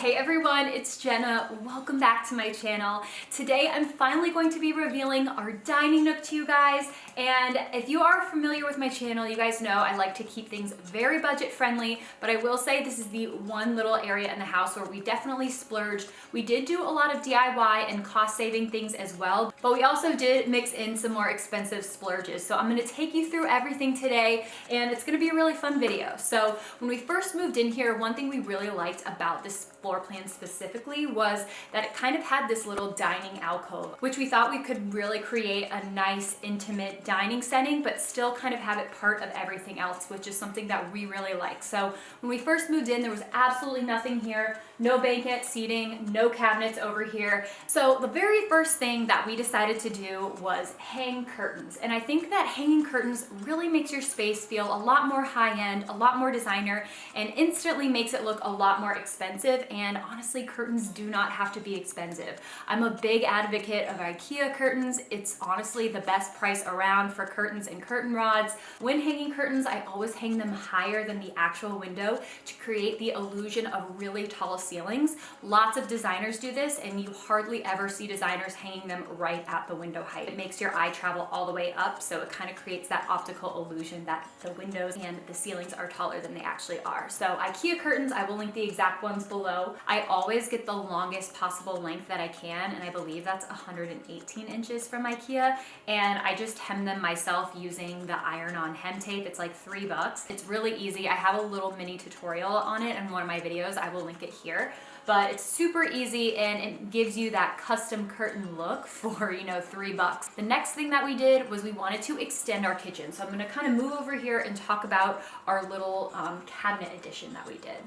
Hey everyone, it's Jenna. Welcome back to my channel. Today I'm finally going to be revealing our dining nook to you guys. And if you are familiar with my channel, you guys know I like to keep things very budget friendly, but I will say this is the one little area in the house where we definitely splurged. We did do a lot of DIY and cost saving things as well, but we also did mix in some more expensive splurges. So I'm gonna take you through everything today, and it's gonna be a really fun video. So when we first moved in here, one thing we really liked about this floor plan specifically was that it kind of had this little dining alcove, which we thought we could really create a nice intimate dining setting, but still kind of have it part of everything else, which is something that we really like. So when we first moved in, there was absolutely nothing here, no banquet seating, no cabinets over here. So the very first thing that we decided to do was hang curtains. And I think that hanging curtains really makes your space feel a lot more high-end, a lot more designer, and instantly makes it look a lot more expensive. And honestly, curtains do not have to be expensive. I'm a big advocate of Ikea curtains. It's honestly the best price around for curtains and curtain rods. When hanging curtains, I always hang them higher than the actual window to create the illusion of really tall ceilings. Lots of designers do this, and you hardly ever see designers hanging them right at the window height. It makes your eye travel all the way up, so it kind of creates that optical illusion that the windows and the ceilings are taller than they actually are. So Ikea curtains, I will link the exact ones below. I always get the longest possible length that I can, and I believe that's 118 inches from Ikea, and I just hem them myself using the iron-on hem tape. It's like $3. It's really easy. I have a little mini tutorial on it in one of my videos. I will link it here. But it's super easy, and it gives you that custom curtain look for, $3. The next thing that we did was we wanted to extend our kitchen. So I'm gonna kind of move over here and talk about our little cabinet addition that we did.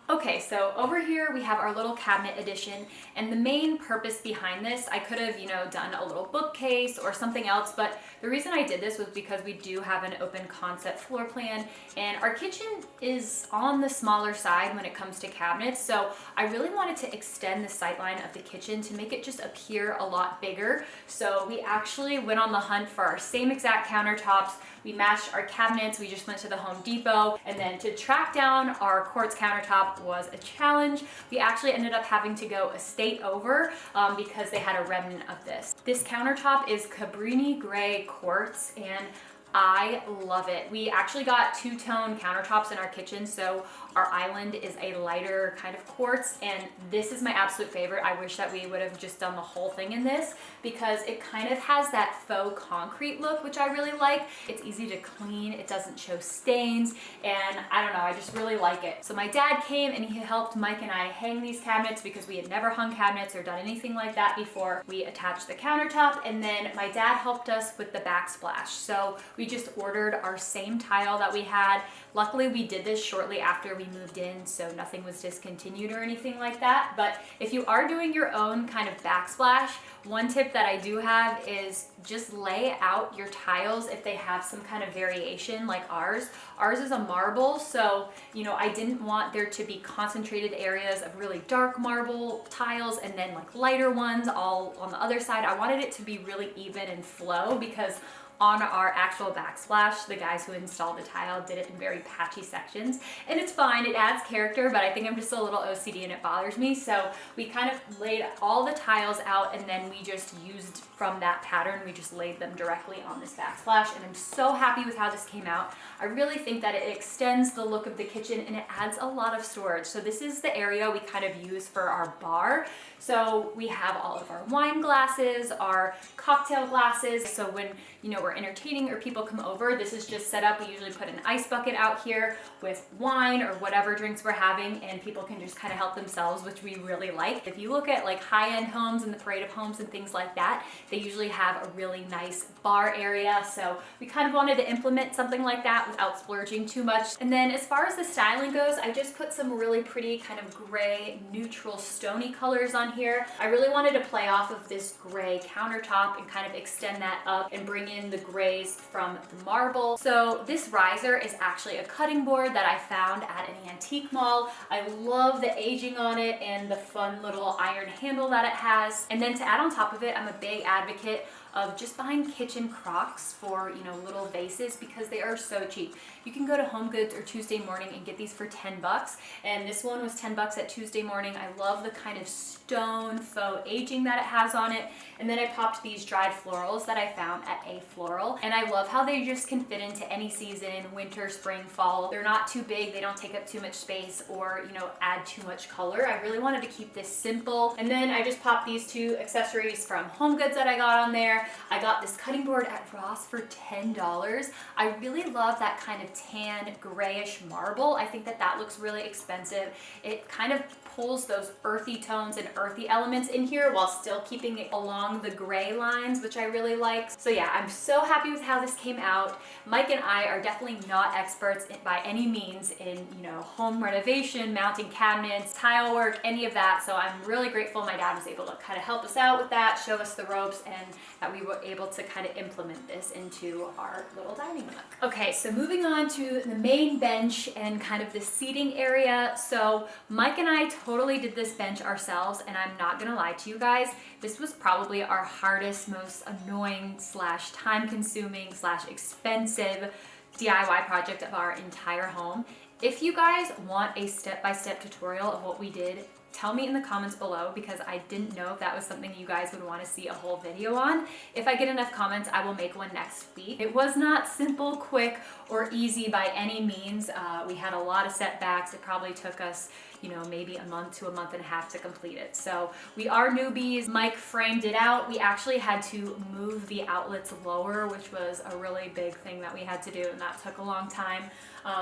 Okay, so over here we have our little cabinet addition, and the main purpose behind this, I could have, done a little bookcase or something else, but the reason I did this was because we do have an open concept floor plan, and our kitchen is on the smaller side when it comes to cabinets, so I really wanted to extend the sightline of the kitchen to make it just appear a lot bigger. So we actually went on the hunt for our same exact countertops. We matched our cabinets. We just went to the Home Depot, and then to track down our quartz countertop was a challenge. We actually ended up having to go a state over because they had a remnant of this. This countertop is Cabrini Gray quartz, and I love it. We actually got two-tone countertops in our kitchen, so our island is a lighter kind of quartz, and this is my absolute favorite. I wish that we would have just done the whole thing in this because it kind of has that faux concrete look, which I really like. It's easy to clean, it doesn't show stains, and I don't know, I just really like it. So my dad came and he helped Mike and I hang these cabinets because we had never hung cabinets or done anything like that before. We attached the countertop, and then my dad helped us with the backsplash. So we just ordered our same tile that we had. Luckily, we did this shortly after we moved in, so nothing was discontinued or anything like that. But if you are doing your own kind of backsplash, one tip that I do have is just lay out your tiles if they have some kind of variation like ours. Ours is a marble, so I didn't want there to be concentrated areas of really dark marble tiles and then like lighter ones all on the other side. I wanted it to be really even and flow because on our actual backsplash, the guys who installed the tile did it in very patchy sections, and it's fine, it adds character, but I think I'm just a little OCD and it bothers me. So we kind of laid all the tiles out, and then we just used from that pattern, we just laid them directly on this backsplash, and I'm so happy with how this came out. I really think that it extends the look of the kitchen and it adds a lot of storage. So this is the area we kind of use for our bar. So we have all of our wine glasses, our cocktail glasses. So when we're entertaining or people come over, this is just set up. We usually put an ice bucket out here with wine or whatever drinks we're having, and people can just kind of help themselves, which we really like. If you look at like high-end homes and the parade of homes and things like that, they usually have a really nice bar area. So we kind of wanted to implement something like that without splurging too much. And then as far as the styling goes, I just put some really pretty kind of gray, neutral, stony colors on here. I really wanted to play off of this gray countertop and kind of extend that up and bring in the grays from the marble. So this riser is actually a cutting board that I found at an antique mall. I love the aging on it and the fun little iron handle that it has. And then to add on top of it, I'm a big advocate of just buying kitchen crocks for, you know, little vases because they are so cheap. You can go to Home Goods or Tuesday Morning and get these for 10 bucks. And this one was 10 bucks at Tuesday Morning. I love the kind of stone faux aging that it has on it. And then I popped these dried florals that I found at A Floral. And I love how they just can fit into any season, winter, spring, fall. They're not too big, they don't take up too much space or, you know, add too much color. I really wanted to keep this simple. And then I just popped these two accessories from Home Goods that I got on there. I got this cutting board at Ross for $10. I really love that kind of tan grayish marble. I think that that looks really expensive. It kind of pulls those earthy tones and earthy elements in here while still keeping it along the gray lines, which I really like. So yeah, I'm so happy with how this came out. Mike and I are definitely not experts by any means in, you know, home renovation, mounting cabinets, tile work, any of that. So I'm really grateful my dad was able to kind of help us out with that, show us the ropes, and that we were able to kind of implement this into our little dining room. Okay, so moving on to the main bench and kind of the seating area. So Mike and I totally did this bench ourselves, and I'm not gonna lie to you guys, this was probably our hardest, most annoying slash time consuming slash expensive DIY project of our entire home. If you guys want a step-by-step tutorial of what we did, tell me in the comments below, because I didn't know if that was something you guys would want to see a whole video on. If I get enough comments, I will make one next week. It was not simple, quick, or easy by any means. We had a lot of setbacks. It probably took us, you know, maybe a month to a month and a half to complete it. So we are newbies. Mike framed it out. We actually had to move the outlets lower, which was a really big thing that we had to do, and that took a long time.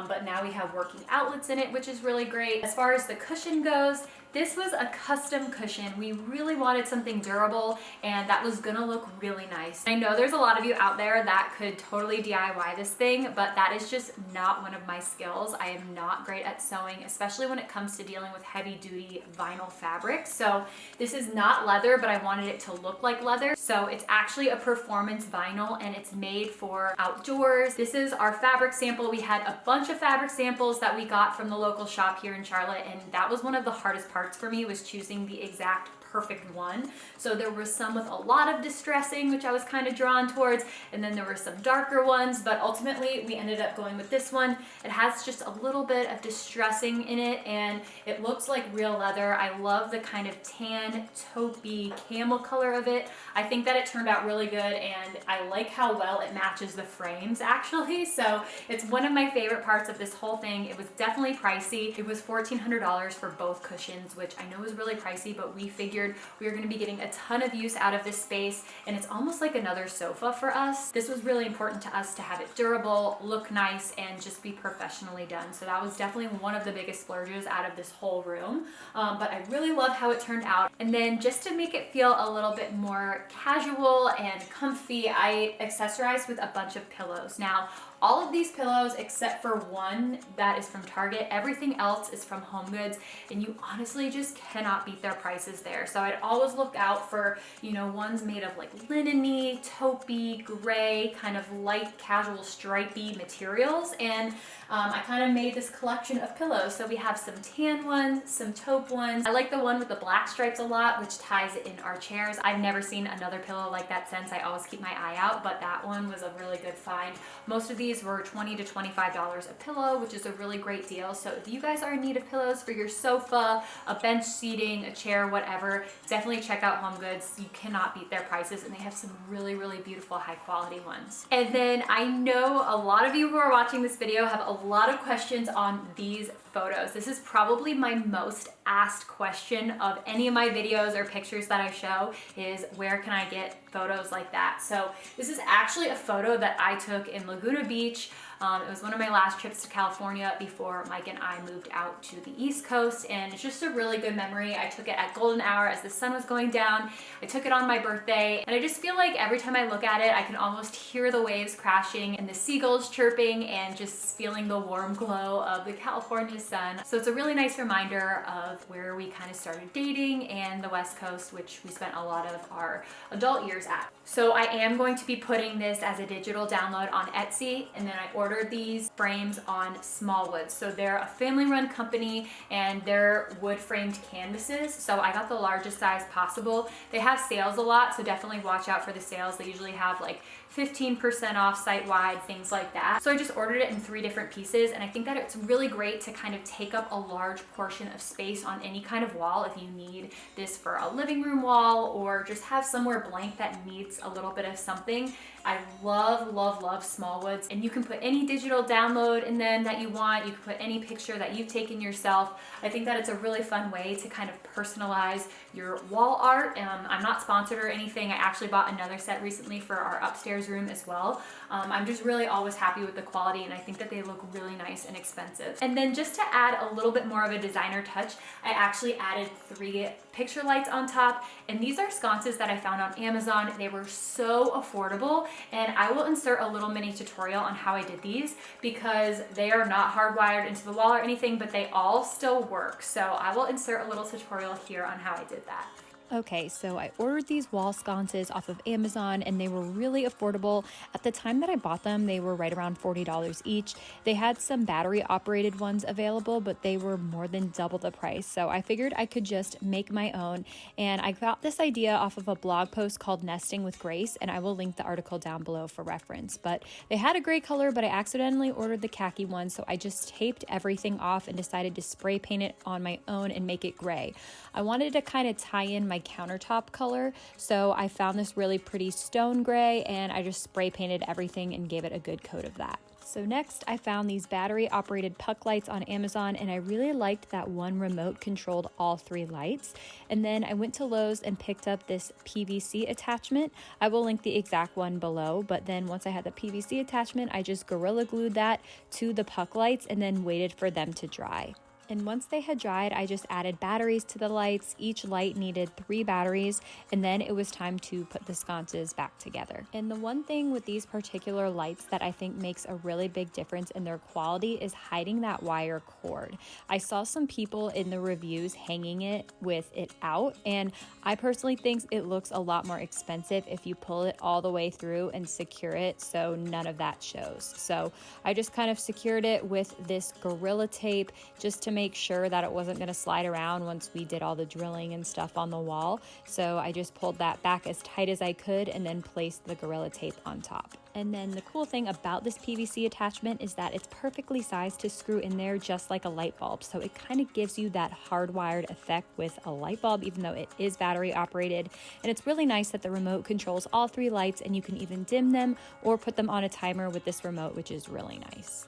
But now we have working outlets in it, which is really great. As far as the cushion goes, this was a custom cushion. We really wanted something durable, and that was gonna look really nice. I know there's a lot of you out there that could totally DIY this thing, but that is just not one of my skills. I am not great at sewing, especially when it comes to dealing with heavy duty vinyl fabric. So this is not leather, but I wanted it to look like leather. So it's actually a performance vinyl, and it's made for outdoors. This is our fabric sample. We had a bunch of fabric samples that we got from the local shop here in Charlotte, and that was one of the hardest parts for me, was choosing the exact perfect one. So there was some with a lot of distressing, which I was kind of drawn towards, and then there were some darker ones, but ultimately we ended up going with this one. It has just a little bit of distressing in it, and it looks like real leather. I love the kind of tan, taupey, camel color of it. I think that it turned out really good, and I like how well it matches the frames actually. So it's one of my favorite parts of this whole thing. It was definitely pricey. It was $1,400 for both cushions, which I know is really pricey, but we figured we were going to be getting a ton of use out of this space, and it's almost like another sofa for us. This was really important to us to have it durable, look nice, and just be professionally done. So that was definitely one of the biggest splurges out of this whole room. But I really love how it turned out. And then just to make it feel a little bit more casual and comfy, I accessorized with a bunch of pillows. Now, all of these pillows, except for one that is from Target, everything else is from Home Goods, and you honestly just cannot beat their prices there. So I'd always look out for, you know, ones made of like linen-y, taupey, gray, kind of light, casual, stripey materials, and I kind of made this collection of pillows. So we have some tan ones, some taupe ones. I like the one with the black stripes a lot, which ties it in our chairs. I've never seen another pillow like that since. I always keep my eye out, but that one was a really good find. Most of these were $20 to $25 a pillow, which is a really great deal. So if you guys are in need of pillows for your sofa, a bench seating, a chair, whatever, definitely check out Home Goods. You cannot beat their prices, and they have some really, really beautiful high quality ones. And then I know a lot of you who are watching this video have a lot of questions on these photos. This is probably my most asked question of any of my videos or pictures that I show, is where can I get photos like that? So this is actually a photo that I took in Laguna Beach. It was one of my last trips to California before Mike and I moved out to the East Coast, and it's just a really good memory. I took it at golden hour as the sun was going down. I took it on my birthday, and I just feel like every time I look at it, I can almost hear the waves crashing and the seagulls chirping, and just feeling the warm glow of the California his son. So it's a really nice reminder of where we kind of started dating and the West Coast, which we spent a lot of our adult years at. So I am going to be putting this as a digital download on Etsy, and then I ordered these frames on Smallwood. So they're a family-run company and they're wood-framed canvases. So I got the largest size possible. They have sales a lot, so definitely watch out for the sales. They usually have like 15% off site-wide, things like that. So I just ordered it in 3 different pieces, and I think that it's really great to kind of take up a large portion of space on any kind of wall if you need this for a living room wall or just have somewhere blank that needs a little bit of something. I love, love, love Smallwoods, and you can put any digital download in them that you want. You can put any picture that you've taken yourself. I think that it's a really fun way to kind of personalize your wall art. I'm not sponsored or anything. I actually bought another set recently for our upstairs room as well. I'm just really always happy with the quality, and I think that they look really nice and expensive. And then just to add a little bit more of a designer touch, I actually added 3 picture lights on top, and these are sconces that I found on Amazon. They were so affordable, and I will insert a little mini tutorial on how I did these because they are not hardwired into the wall or anything, but they all still work. So I will insert a little tutorial here on how I did that. Okay, so I ordered these wall sconces off of Amazon and they were really affordable. At the time that I bought them, they were right around $40 each. They had some battery operated ones available, but they were more than double the price. So I figured I could just make my own. And I got this idea off of a blog post called Nesting with Grace, and I will link the article down below for reference. But they had a gray color, but I accidentally ordered the khaki one. So I just taped everything off and decided to spray paint it on my own and make it gray. I wanted to kind of tie in my countertop color, so I found this really pretty stone gray and I just spray painted everything and gave it a good coat of that. So next I found these battery operated puck lights on Amazon, and I really liked that one remote controlled all 3 lights. And then I went to Lowe's and picked up this PVC attachment. I will link the exact one below, but then once I had the PVC attachment, I just Gorilla Glued that to the puck lights and then waited for them to dry. And once they had dried, I just added batteries to the lights. Each light needed 3 batteries, and then it was time to put the sconces back together. And the one thing with these particular lights that I think makes a really big difference in their quality is hiding that wire cord. I saw some people in the reviews hanging it with it out, and I personally think it looks a lot more expensive if you pull it all the way through and secure it so none of that shows. So I just kind of secured it with this Gorilla Tape just to make sure that it wasn't going to slide around once we did all the drilling and stuff on the wall. So I just pulled that back as tight as I could and then placed the Gorilla Tape on top. And then the cool thing about this PVC attachment is that it's perfectly sized to screw in there just like a light bulb. So it kind of gives you that hardwired effect with a light bulb, even though it is battery operated. And it's really nice that the remote controls all 3 lights, and you can even dim them or put them on a timer with this remote, which is really nice.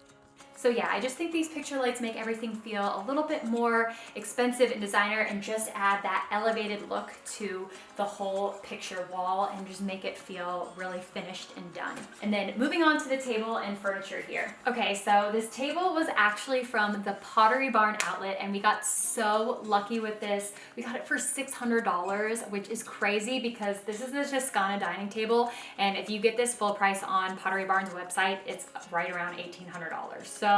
So yeah, I just think these picture lights make everything feel a little bit more expensive and designer, and just add that elevated look to the whole picture wall and just make it feel really finished and done. And then moving on to the table and furniture here. Okay, so this table was actually from the Pottery Barn outlet, and we got so lucky with this. We got it for $600, which is crazy because this is the Toscana dining table, and if you get this full price on Pottery Barn's website, it's right around $1,800. So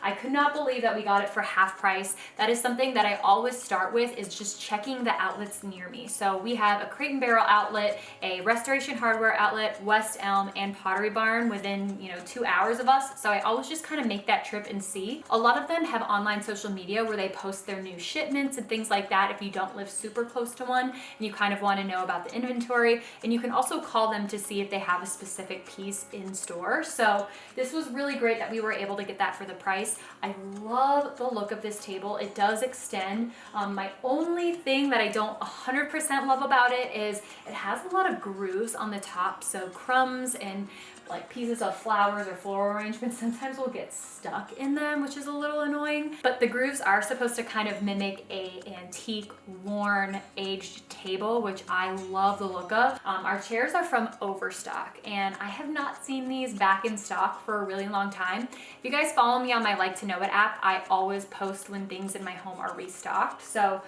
I could not believe that we got it for half price. That is something that I always start with, is just checking the outlets near me. So we have a Crate and Barrel outlet, a Restoration Hardware outlet, West Elm, and Pottery Barn within 2 hours of us. So I always just kind of make that trip and see. A lot of them have online social media where they post their new shipments and things like that if you don't live super close to one and you kind of want to know about the inventory. And you can also call them to see if they have a specific piece in store. So this was really great that we were able to get that for the price. I love the look of this table. It does extend. My only thing that I don't 100% love about it is it has a lot of grooves on the top, so crumbs and like pieces of flowers or floral arrangements sometimes will get stuck in them, which is a little annoying. But the grooves are supposed to kind of mimic a antique, worn, aged table, which I love the look of. Our chairs are from Overstock, and I have not seen these back in stock for a really long time. If you guys follow me on my Like to Know It app, I always post when things in my home are restocked. So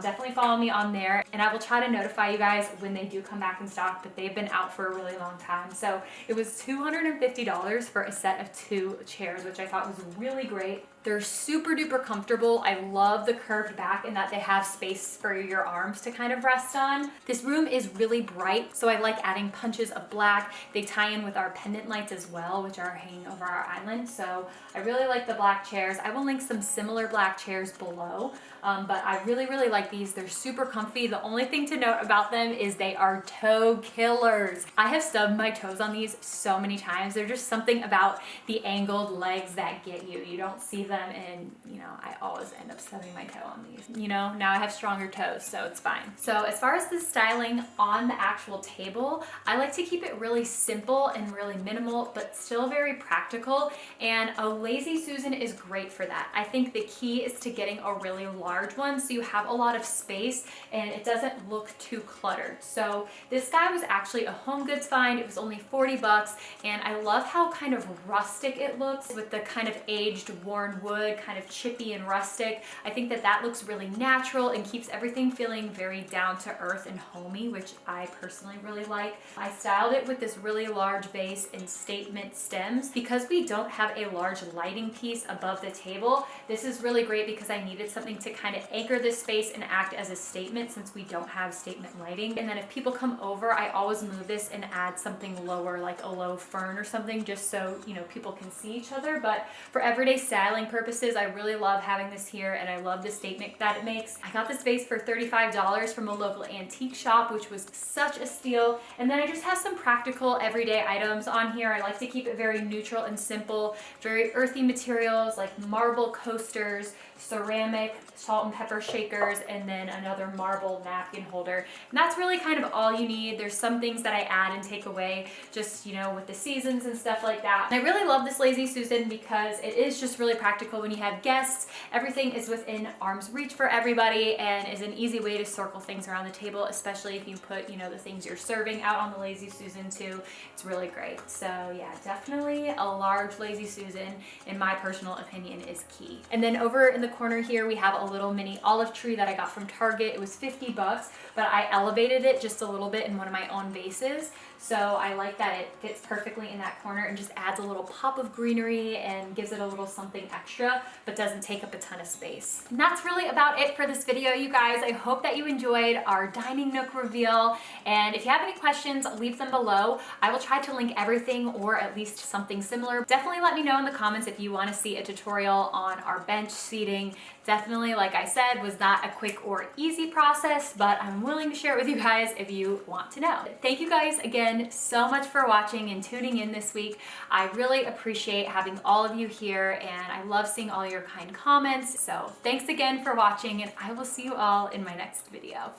definitely follow me on there, and I will try to notify you guys when they do come back in stock, but they've been out for a really long time. So it was $250 for a set of 2 chairs, which I thought was really great. They're super duper comfortable. I love the curved back and that they have space for your arms to kind of rest on. This room is really bright, so I like adding punches of black. They tie in with our pendant lights as well, which are hanging over our island. So I really like the black chairs. I will link some similar black chairs below, but I really, really like these. They're super comfy. The only thing to note about them is they are toe killers. I have stubbed my toes on these so many times. There's just something about the angled legs that get you. You don't see them, and you know, I always end up stubbing my toe on these. You know, now I have stronger toes, so it's fine. So as far as the styling on the actual table, I like to keep it really simple and really minimal, but still very practical, and a Lazy Susan is great for that. I think the key is to getting a really large one so you have a lot of space and it doesn't look too cluttered. So this guy was actually a home goods find. It was only 40 bucks, and I love how kind of rustic it looks with the kind of aged worn wood, kind of chippy and rustic. I think that that looks really natural and keeps everything feeling very down to earth and homey, which I personally really like. I styled it with this really large vase and statement stems. Because we don't have a large lighting piece above the table, this is really great because I needed something to kind of anchor this space and act as a statement since we don't have statement lighting. And then if people come over, I always move this and add something lower, like a low fern or something, just so, you know, people can see each other. But for everyday styling purposes, I really love having this here, and I love the statement that it makes. I got this vase for $35 from a local antique shop, which was such a steal. And then I just have some practical everyday items on here. I like to keep it very neutral and simple, very earthy materials like marble coasters, ceramic salt and pepper shakers, and then another marble napkin holder. And that's really kind of all you need. There's some things that I add and take away just, you know, with the seasons and stuff like that. And I really love this Lazy Susan because it is just really practical when you have guests. Everything is within arm's reach for everybody and is an easy way to circle things around the table, especially if you put, you know, the things you're serving out on the Lazy Susan too. It's really great. So yeah, definitely a large Lazy Susan, in my personal opinion, is key. And then over in the corner here, we have a little mini olive tree that I got from Target. It was 50 bucks, but I elevated it just a little bit in one of my own vases. So I like that it fits perfectly in that corner and just adds a little pop of greenery and gives it a little something extra, but doesn't take up a ton of space. And that's really about it for this video, you guys. I hope that you enjoyed our dining nook reveal. And if you have any questions, leave them below. I will try to link everything or at least something similar. Definitely let me know in the comments if you want to see a tutorial on our bench seating. Definitely, like I said, was not a quick or easy process, but I'm willing to share it with you guys if you want to know. Thank you guys again so much for watching and tuning in this week. I really appreciate having all of you here, and I love seeing all your kind comments. So thanks again for watching, and I will see you all in my next video.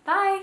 Bye!